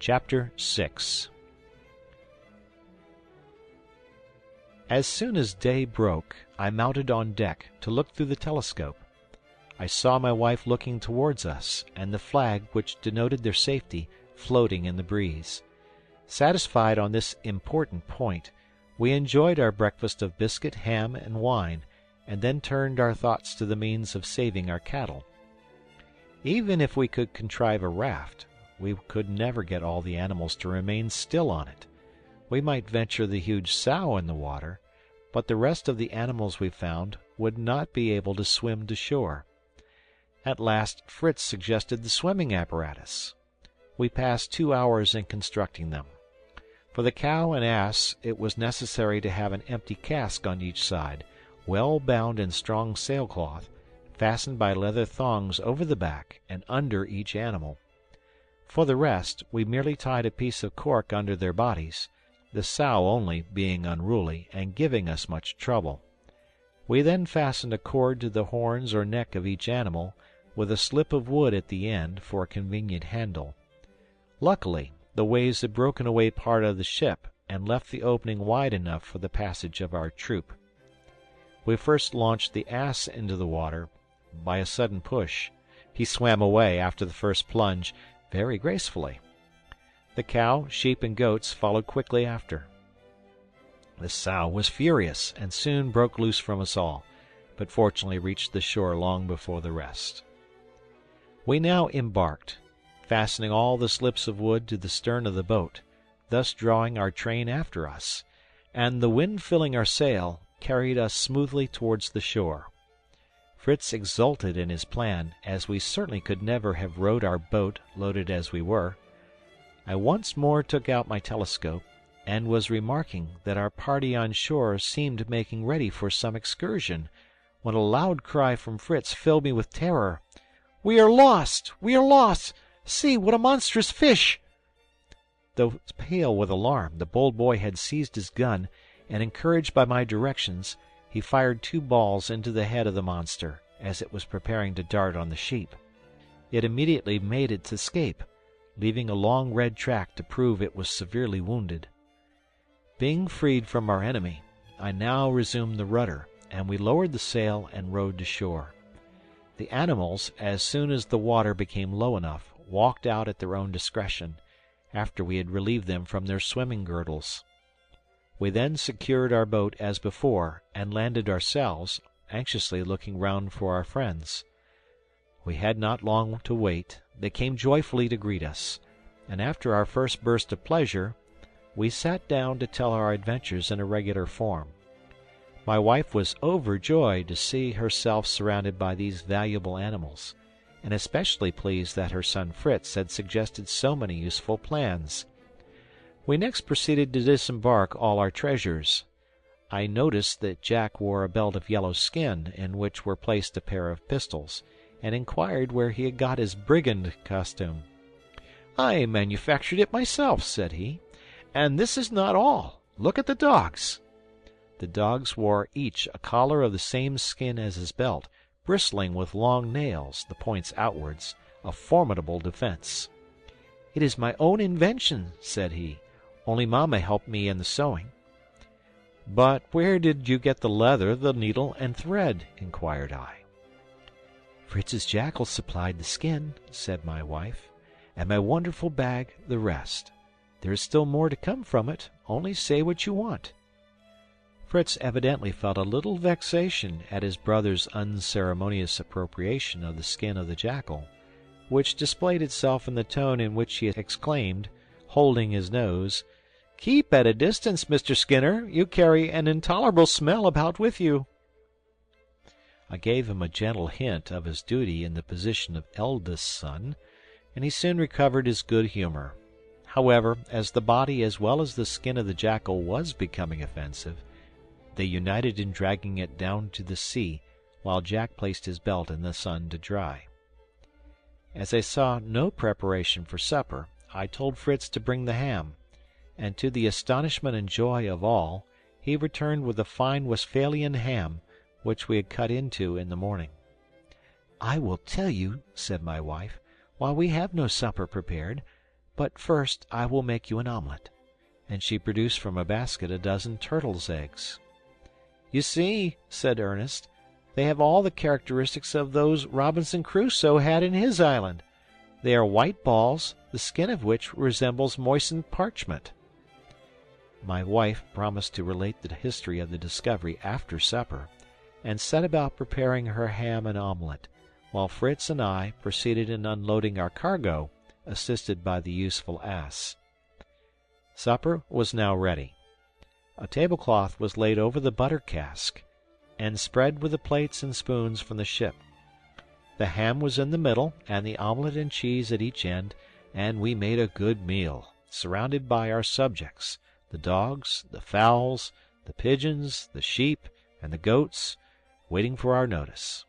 Chapter 6. As soon as day broke, I mounted on deck to look through the telescope. I saw my wife looking towards us, and the flag which denoted their safety floating in the breeze. Satisfied on this important point, we enjoyed our breakfast of biscuit, ham, and wine, and then turned our thoughts to the means of saving our cattle. Even if we could contrive a raft, we could never get all the animals to remain still on it. We might venture the huge sow in the water, but the rest of the animals we found would not be able to swim to shore. At last Fritz suggested the swimming apparatus. We passed 2 hours in constructing them. For the cow and ass it was necessary to have an empty cask on each side, well bound in strong sailcloth, fastened by leather thongs over the back and under each animal. For the rest, we merely tied a piece of cork under their bodies, the sow only being unruly and giving us much trouble. We then fastened a cord to the horns or neck of each animal, with a slip of wood at the end for a convenient handle. Luckily, the waves had broken away part of the ship and left the opening wide enough for the passage of our troop. We first launched the ass into the water by a sudden push. He swam away after the first plunge very gracefully. The cow, sheep, and goats followed quickly after. The sow was furious and soon broke loose from us all, but fortunately reached the shore long before the rest. We now embarked, fastening all the slips of wood to the stern of the boat, thus drawing our train after us, and the wind filling our sail, carried us smoothly towards the shore. Fritz exulted in his plan, as we certainly could never have rowed our boat, loaded as we were. I once more took out my telescope, and was remarking that our party on shore seemed making ready for some excursion, when a loud cry from Fritz filled me with terror. "We are lost! We are lost! See, what a monstrous fish!" Though pale with alarm, the bold boy had seized his gun, and encouraged by my directions, he fired 2 balls into the head of the monster, as it was preparing to dart on the sheep. It immediately made its escape, leaving a long red track to prove it was severely wounded. Being freed from our enemy, I now resumed the rudder, and we lowered the sail and rowed to shore. The animals, as soon as the water became low enough, walked out at their own discretion, after we had relieved them from their swimming girdles. We then secured our boat as before, and landed ourselves, anxiously looking round for our friends. We had not long to wait. They came joyfully to greet us, and after our first burst of pleasure, we sat down to tell our adventures in a regular form. My wife was overjoyed to see herself surrounded by these valuable animals, and especially pleased that her son Fritz had suggested so many useful plans. We next proceeded to disembark all our treasures. I noticed that Jack wore a belt of yellow skin, in which were placed a pair of pistols, and inquired where he had got his brigand costume. "I manufactured it myself," said he, "and this is not all. Look at the dogs." The dogs wore each a collar of the same skin as his belt, bristling with long nails, the points outwards, a formidable defense. "It is my own invention," said he, "only Mamma helped me in the sewing." "But where did you get the leather, the needle, and thread?" inquired I. "Fritz's jackal supplied the skin," said my wife, "and my wonderful bag the rest. There is still more to come from it, only say what you want." Fritz evidently felt a little vexation at his brother's unceremonious appropriation of the skin of the jackal, which displayed itself in the tone in which he exclaimed, holding his nose, "Keep at a distance, Mr. Skinner. You carry an intolerable smell about with you." I gave him a gentle hint of his duty in the position of eldest son, and he soon recovered his good humor. However, as the body as well as the skin of the jackal was becoming offensive, they united in dragging it down to the sea, while Jack placed his belt in the sun to dry. As I saw no preparation for supper, I told Fritz to bring the ham, and to the astonishment and joy of all, he returned with a fine Westphalian ham, which we had cut into in the morning. "I will tell you," said my wife, "why we have no supper prepared. But first I will make you an omelet." And she produced from a basket a dozen turtles' eggs. "You see," said Ernest, "they have all the characteristics of those Robinson Crusoe had in his island. They are white balls, the skin of which resembles moistened parchment." My wife promised to relate the history of the discovery after supper, and set about preparing her ham and omelet, while Fritz and I proceeded in unloading our cargo, assisted by the useful ass. Supper was now ready. A tablecloth was laid over the butter cask, and spread with the plates and spoons from the ship. The ham was in the middle, and the omelet and cheese at each end, and we made a good meal, surrounded by our subjects, the dogs, the fowls, the pigeons, the sheep, and the goats, waiting for our notice.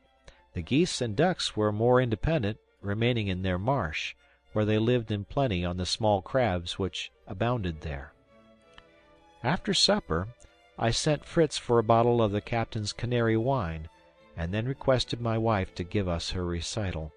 The geese and ducks were more independent, remaining in their marsh, where they lived in plenty on the small crabs which abounded there. After supper, I sent Fritz for a bottle of the captain's canary wine, and then requested my wife to give us her recital.